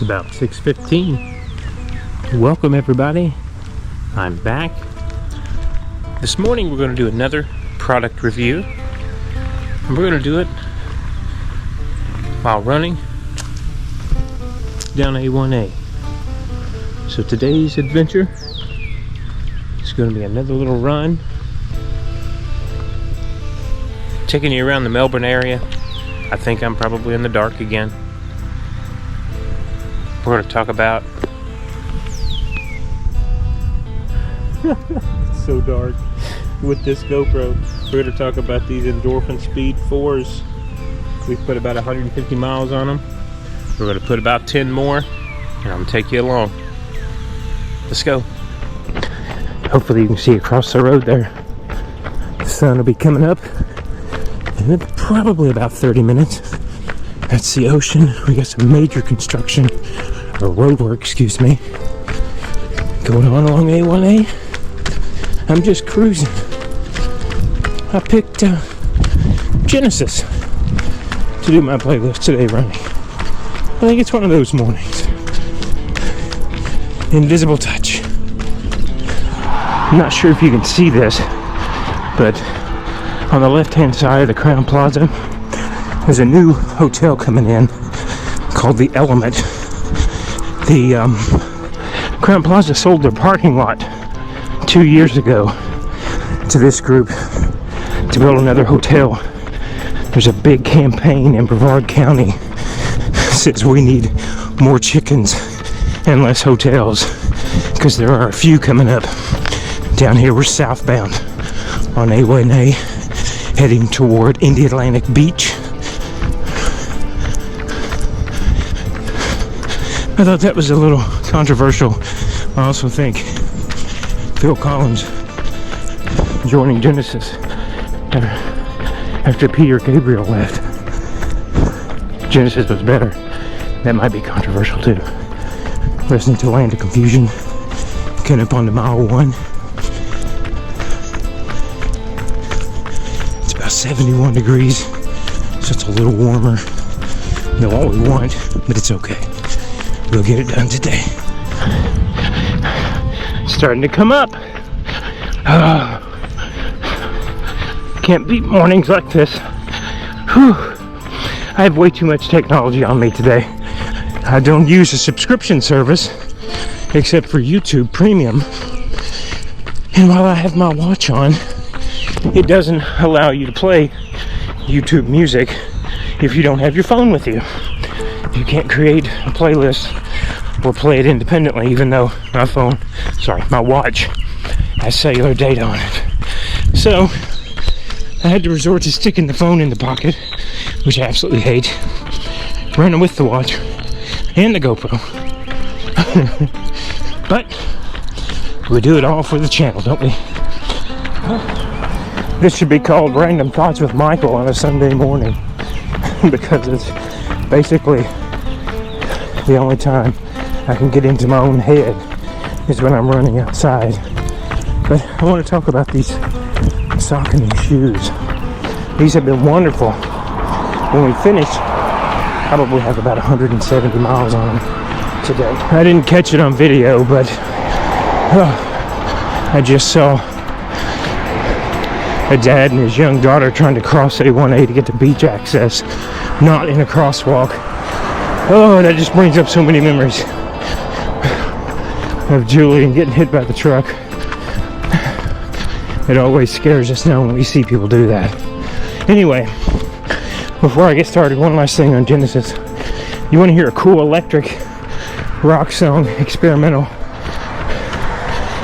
about 6:15. Welcome everybody. I'm back. This morning we're going to do another product review. And we're going to do it while running down A1A. So today's adventure is going to be another little run, taking you around the Melbourne area. I think I'm probably in the dark again. We're going to talk about it's so dark with this GoPro. We're going to talk about these Endorphin Speed 4s. We've put about 150 miles on them. We're going to put about 10 more, and I'm going to take you along. Let's go. Hopefully you can see across the road there. The sun will be coming up in probably about 30 minutes. That's the ocean. We got some major construction, or road work, excuse me, going on along A1A. I'm just cruising. I picked Genesis to do my playlist today running. I think it's one of those mornings. Invisible Touch. I'm not sure if you can see this, but on the left-hand side of the Crowne Plaza, there's a new hotel coming in called the Element. The Crowne Plaza sold their parking lot 2 years ago to this group to build another hotel. There's a big campaign in Brevard County that says we need more chickens and less hotels, because there are a few coming up. Down here we're southbound on A1A heading toward Atlantic Beach. I thought that was a little controversial. I also think Phil Collins joining Genesis after Peter Gabriel left. Genesis was better. That might be controversial too. Listening to Land of Confusion, getting up onto mile 1. It's about 71 degrees, so it's a little warmer than what we want, but it's okay. We'll get it done today. It's starting to come up. Can't beat mornings like this. Whew. I have way too much technology on me today. I don't use a subscription service except for YouTube Premium. And while I have my watch on, it doesn't allow you to play YouTube music if you don't have your phone with you. You can't create a playlist or play it independently, even though my watch has cellular data on it. So I had to resort to sticking the phone in the pocket, which I absolutely hate, running with the watch and the GoPro. But we do it all for the channel, don't we? This should be called Random Thoughts with Michael on a Sunday morning, because it's basically the only time I can get into my own head is when I'm running outside. But I want to talk about these Saucony shoes. These have been wonderful. When we finish, probably have about 170 miles on them today. I didn't catch it on video, but I just saw a dad and his young daughter trying to cross A1A to get to beach access, not in a crosswalk. Oh, that just brings up so many memories of Julian getting hit by the truck. It always scares us now when we see people do that. Anyway, before I get started, one last thing on Genesis. You want to hear a cool electric rock song, experimental?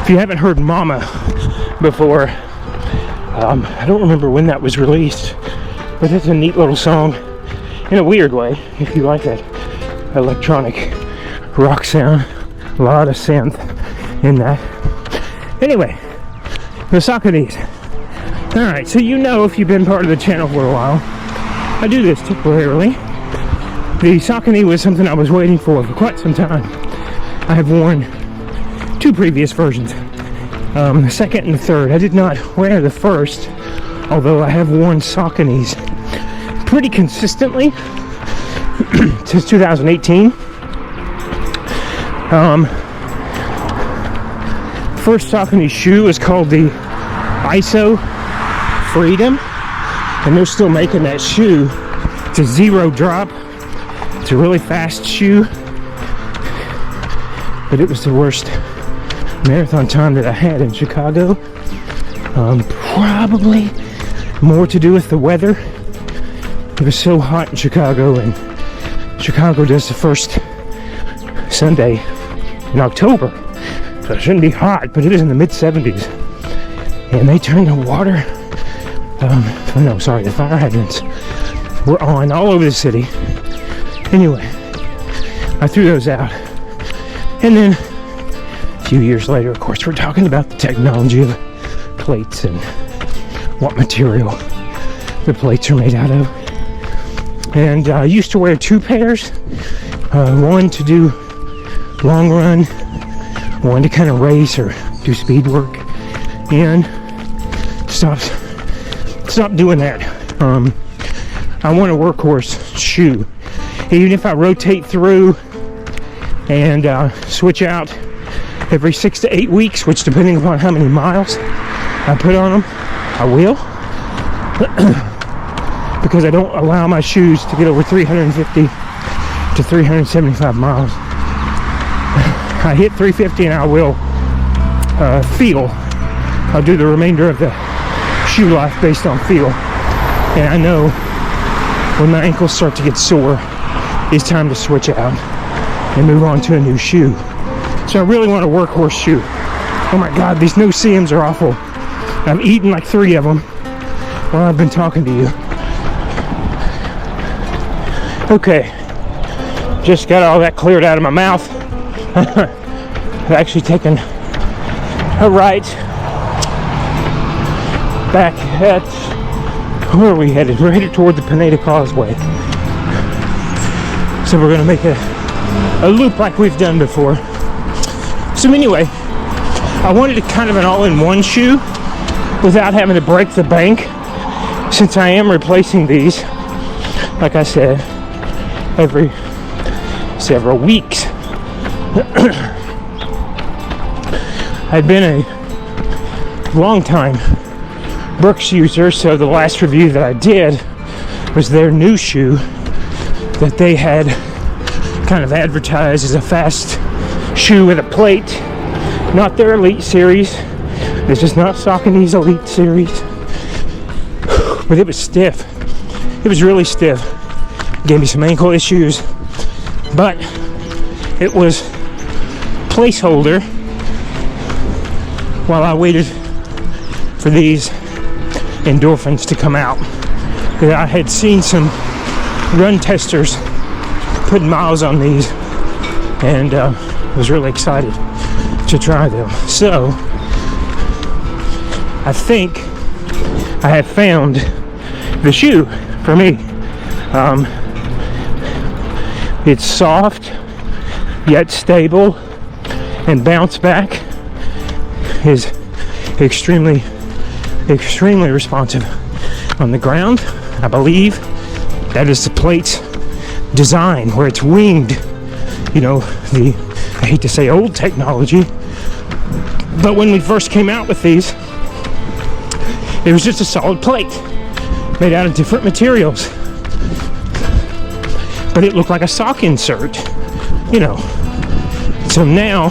If you haven't heard Mama before, I don't remember when that was released, but it's a neat little song in a weird way, if you like that electronic rock sound. A lot of synth in that. Anyway, the Sauconys. Alright, so you know, if you've been part of the channel for a while, I do this temporarily. The Saucony was something I was waiting for quite some time. I have worn 2 previous versions, the second and the third. I did not wear the first, although I have worn Sauconys pretty consistently since 2018. First Saucony shoe is called the ISO Freedom, and they're still making that shoe. It's a zero drop. It's a really fast shoe, but it was the worst marathon time that I had in Chicago. Probably more to do with the weather. It was so hot in Chicago, and Chicago does the first Sunday in October, so it shouldn't be hot, but it is in the mid-70s, and they turned the water, the fire hydrants were on all over the city. Anyway, I threw those out, and then a few years later, of course, we're talking about the technology of plates and what material the plates are made out of. And I used to wear two pairs, one to do long run, one to kind of race or do speed work, and stopped doing that. I want a workhorse shoe. Even if I rotate through and switch out every 6 to 8 weeks, which depending upon how many miles I put on them, I will. Because I don't allow my shoes to get over 350 to 375 miles. I hit 350 and I will feel. I'll do the remainder of the shoe life based on feel. And I know when my ankles start to get sore, it's time to switch out and move on to a new shoe. So I really want a workhorse shoe. Oh my God, these no seams are awful. I've eaten like 3 of them while I've been talking to you. Okay, just got all that cleared out of my mouth. I've actually taken a right back at, where are we headed? We're headed toward the Pineda Causeway. So we're gonna make a loop like we've done before. So anyway, I wanted kind of an all-in-one shoe without having to break the bank, since I am replacing these, like I said, every several weeks. I've been a long time Brooks user, so the last review that I did was their new shoe that they had kind of advertised as a fast shoe with a plate. Not their Elite Series. This is not Saucony's Elite Series. But it was stiff. It was really stiff. Gave me some ankle issues. But it was placeholder while I waited for these Endorphins to come out. Because I had seen some run testers putting miles on these, and was really excited to try them. So I think I have found the shoe for me. It's soft yet stable, and bounce back is extremely responsive on the ground. I believe that is the plate's design, where it's winged. You know, I hate to say old technology, but when we first came out with these, it was just a solid plate made out of different materials, but it looked like a sock insert, you know. So now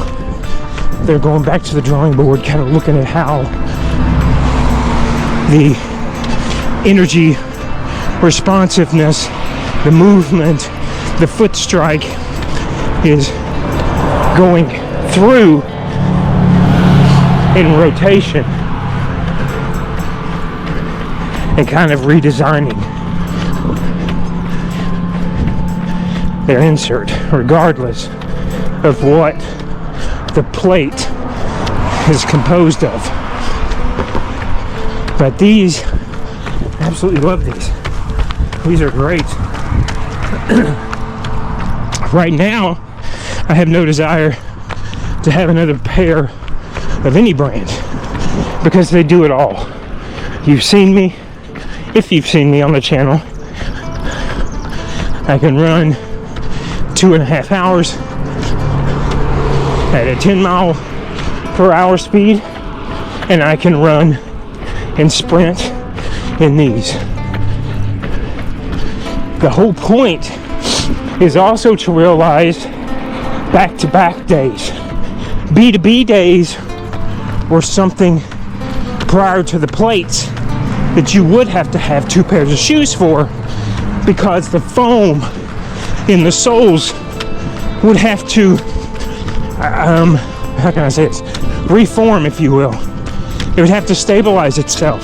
they're going back to the drawing board, kind of looking at how the energy responsiveness, the movement, the foot strike is going through in rotation, and kind of redesigning their insert regardless of what the plate is composed of. But these, absolutely love these. These are great. Right now, I have no desire to have another pair of any brand, because they do it all. You've seen me, if you've seen me on the channel, I can run 2.5 hours at a 10-mile-per-hour speed, and I can run and sprint in these. The whole point is also to realize back-to-back days. B2B days were something prior to the plates that you would have to have 2 pairs of shoes for, because the foam in the soles would have to, how can I say this, reform, if you will. It would have to stabilize itself.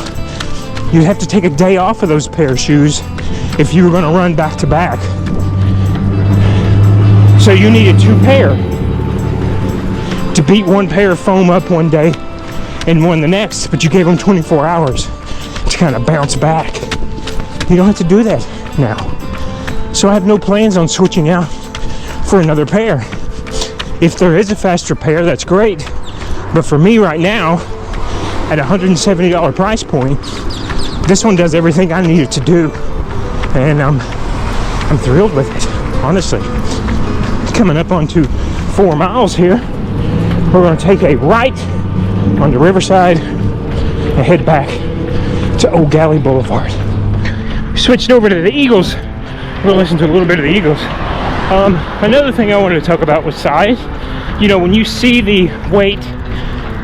You'd have to take a day off of those pair of shoes if you were going to run back to back. So you needed 2 pair to beat 1 pair of foam up one day and 1 the next, but you gave them 24 hours to kind of bounce back. You don't have to do that now. So I have no plans on switching out for another pair. If there is a faster pair, that's great. But for me right now, at a $170 price point, this one does everything I need it to do. And I'm thrilled with it, honestly. Coming up onto 4 miles here, we're going to take a right on the riverside and head back to Old Galley Boulevard. Switched over to the Eagles. We'll listen to a little bit of the Eagles. Another thing I wanted to talk about was size. You know, when you see the weight,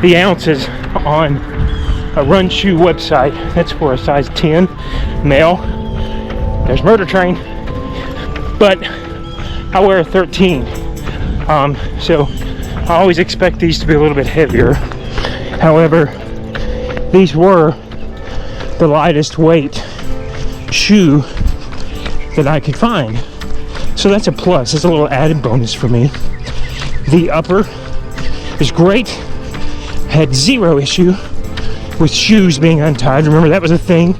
the ounces on a run shoe website, that's for a size 10 male. There's Murder Train, but I wear a 13. So I always expect these to be a little bit heavier. However, these were the lightest weight shoe that I could find. So that's a plus. It's a little added bonus for me. The upper is great. Had zero issue with shoes being untied. Remember, that was a thing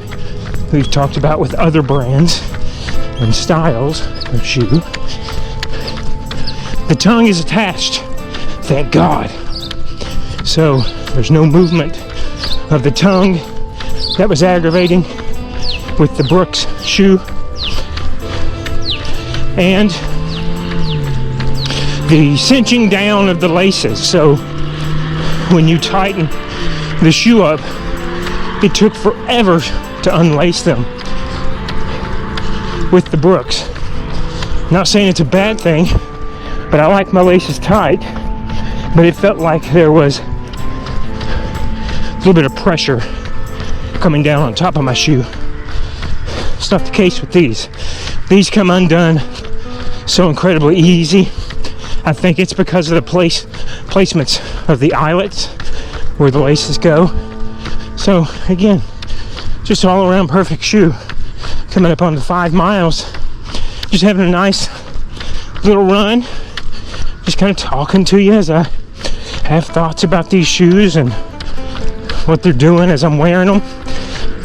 we've talked about with other brands and styles of shoe. The tongue is attached, thank God. So there's no movement of the tongue. That was aggravating with the Brooks shoe. And the cinching down of the laces. So when you tighten the shoe up, it took forever to unlace them with the Brooks. Not saying it's a bad thing, but I like my laces tight, but it felt like there was a little bit of pressure coming down on top of my shoe. It's not the case with these. These come undone so incredibly easy. I think it's because of the placements of the eyelets where the laces go. So again, just all around perfect shoe. Coming up on the 5 miles, just having a nice little run, just kind of talking to you as I have thoughts about these shoes and what they're doing as I'm wearing them.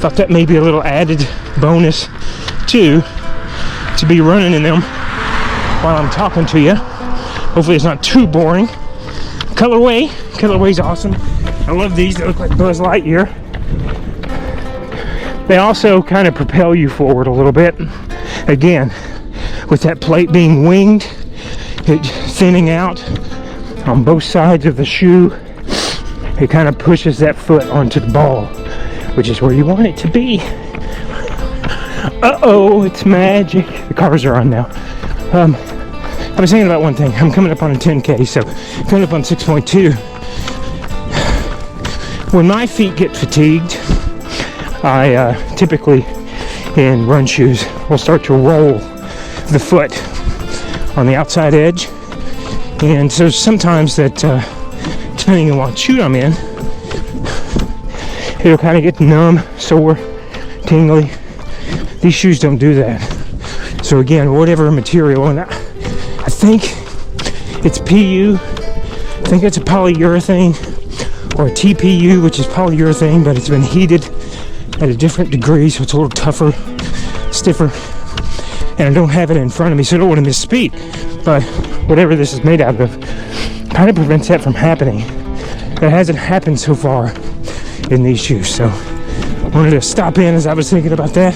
Thought that may be a little added bonus too, to be running in them while I'm talking to you. Hopefully it's not too boring. Colorway's awesome. I love these. They look like Buzz Lightyear. They also kind of propel you forward a little bit. Again, with that plate being winged, it thinning out on both sides of the shoe, it kind of pushes that foot onto the ball, which is where you want it to be. Uh-oh, it's magic. The cars are on now. I was thinking about one thing. I'm coming up on a 10K, so coming up on 6.2. When my feet get fatigued, I typically, in run shoes, will start to roll the foot on the outside edge. And so sometimes that, depending on what shoe I'm in, it'll kind of get numb, sore, tingly. These shoes don't do that. So again, whatever material, and I think it's PU, I think it's a polyurethane, or a TPU, which is polyurethane, but it's been heated at a different degree, so it's a little tougher, stiffer, and I don't have it in front of me, so I don't want to misspeak, but whatever this is made out of kind of prevents that from happening. That hasn't happened so far in these shoes, so I wanted to stop in as I was thinking about that,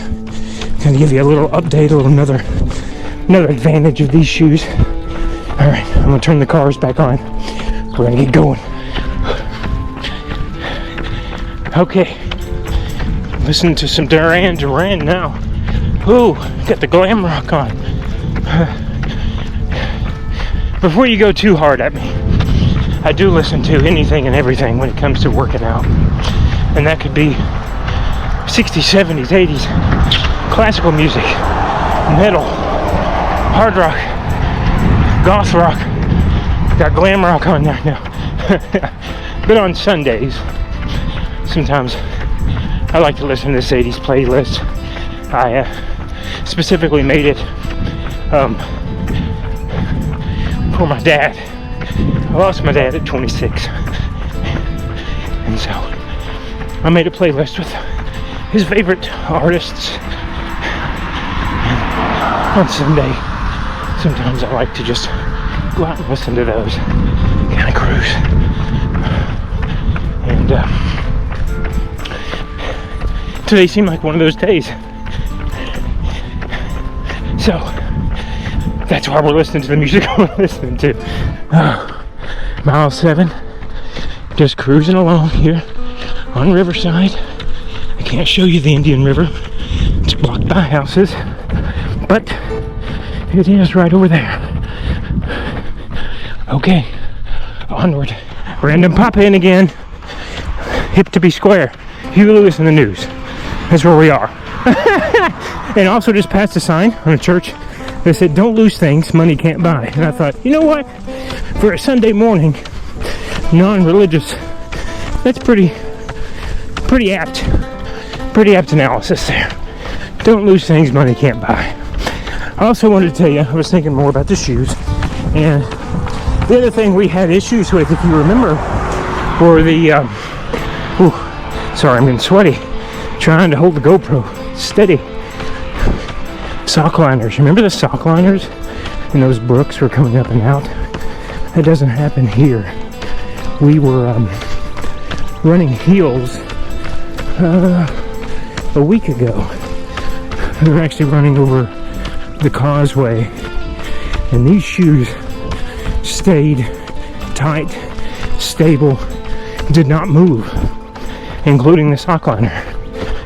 kind of give you a little update, another advantage of these shoes. All right, I'm gonna turn the cars back on. We're gonna get going. Okay. Listen to some Duran Duran now. Ooh, got the glam rock on. Before you go too hard at me, I do listen to anything and everything when it comes to working out. And that could be 60s, 70s, 80s, classical music, metal, hard rock, goth rock. Got glam rock on there now. But on Sundays, sometimes I like to listen to this 80s playlist. I specifically made it for my dad. I lost my dad at 26. And so I made a playlist with his favorite artists. And on Sunday, sometimes I like to just go out and listen to those, kind of cruise. And today seemed like one of those days. So that's why we're listening to the music we're listening to. Mile 7, just cruising along here on Riverside. I can't show you the Indian River, it's blocked by houses, but it is right over there. Okay, onward. Random pop in again. Hip to be square. Huey Lewis in the news. That's where we are. And also just passed a sign on a church that said, "Don't lose things money can't buy." And I thought, you know what? For a Sunday morning, non-religious, that's pretty apt. Pretty apt analysis there. Don't lose things money can't buy. I also wanted to tell you, I was thinking more about the shoes. And the other thing we had issues with, if you remember, were the, sorry, I'm getting sweaty. Trying to hold the GoPro steady. Sock liners. Remember the sock liners? And those brooks were coming up and out? That doesn't happen here. We were running heels a week ago. We were actually running over the causeway. And these shoes stayed tight, stable, did not move, including the sock liner.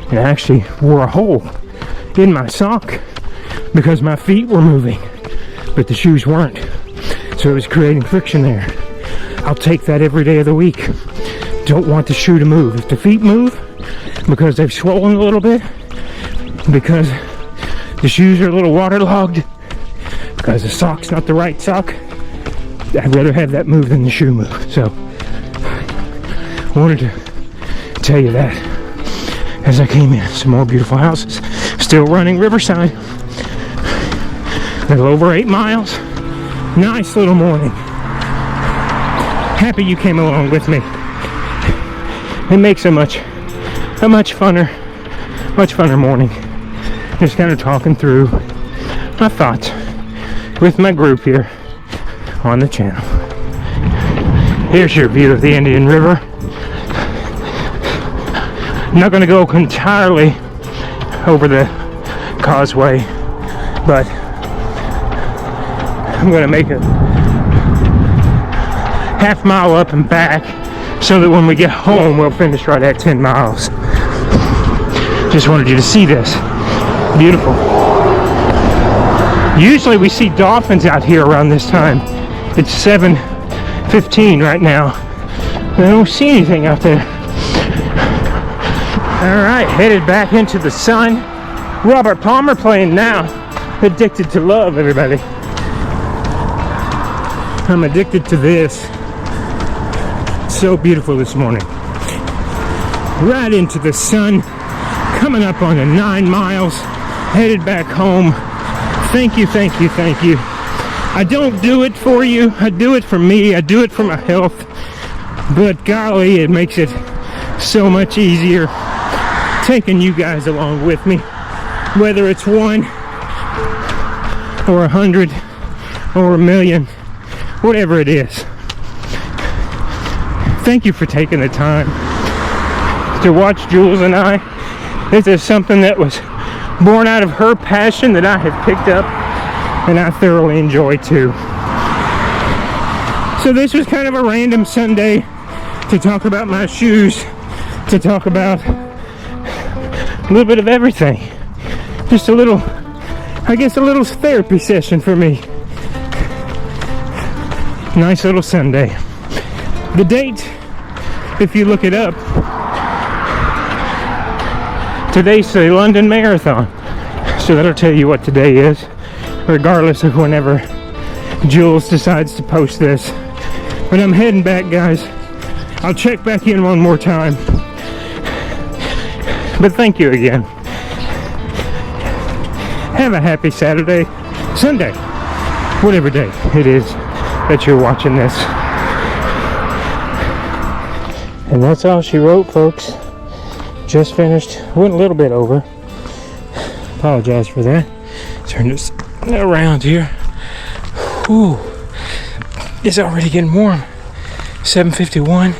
And I actually wore a hole in my sock because my feet were moving, but the shoes weren't. So it was creating friction there. I'll take that every day of the week. Don't want the shoe to move. If the feet move, because they've swollen a little bit, because the shoes are a little waterlogged, because the sock's not the right sock, I'd rather have that move than the shoe move. So I wanted to tell you that as I came in. Some more beautiful houses. Still running Riverside. A little over 8 miles. Nice little morning. Happy you came along with me. It makes a much funner morning. Just kind of talking through my thoughts with my group here on the channel. Here's your view of the Indian River. I'm not going to go entirely over the causeway, but I'm going to make a half mile up and back so that when we get home we'll finish right at 10 miles. Just wanted you to see this. Beautiful. Usually we see dolphins out here around this time. It's 7:15 right now. I don't see anything out there. Alright, headed back into the sun. Robert Palmer playing now. Addicted to Love, everybody. I'm addicted to this. So beautiful this morning. Right into the sun. Coming up on the 9 miles. Headed back home. Thank you, thank you, thank you. I don't do it for you. I do it for me. I do it for my health. But golly, it makes it so much easier taking you guys along with me. Whether it's 1 or 100 or 1,000,000, whatever it is. Thank you for taking the time to watch Jules and I. This is something that was born out of her passion that I have picked up and I thoroughly enjoy too. So this was kind of a random Sunday to talk about my shoes, to talk about a little bit of everything. Just a little, I guess, a little therapy session for me. Nice little Sunday. The date, if you look it up, today's the London Marathon. So that'll tell you what today is, regardless of whenever Jules decides to post this. But I'm heading back, guys. I'll check back in one more time. But thank you again. Have a happy Saturday, Sunday, whatever day it is that you're watching this. And that's all she wrote, folks. Just finished. Went a little bit over. Apologize for that. Turn this around here. Whew. It's already getting warm. 7:51.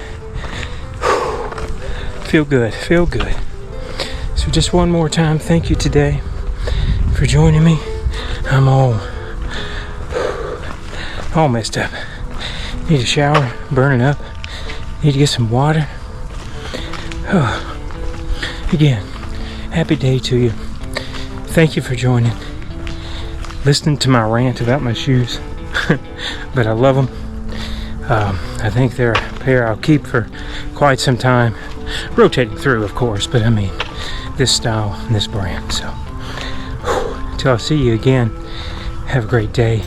Feel good. Feel good. So just one more time, thank you today for joining me. I'm all messed up. Need a shower, burning up. Need to get some water. Again, happy day to you. Thank you for joining. Listening to my rant about my shoes. But I love them. I think they're a pair I'll keep for quite some time. Rotating through, of course, but I mean, this style and this brand. So, until I see you again, have a great day.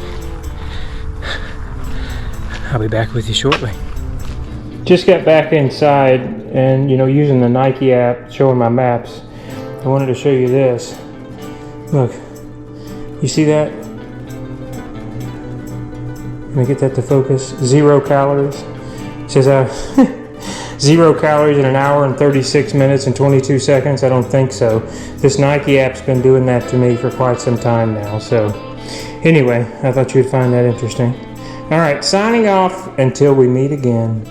I'll be back with you shortly. Just got back inside and, using the Nike app, showing my maps. I wanted to show you this. Look, you see that? Let me get that to focus. 0 calories. It says 0 calories in an hour and 36 minutes and 22 seconds. I don't think so. This Nike app's been doing that to me for quite some time now. So anyway, I thought you'd find that interesting. All right, signing off until we meet again.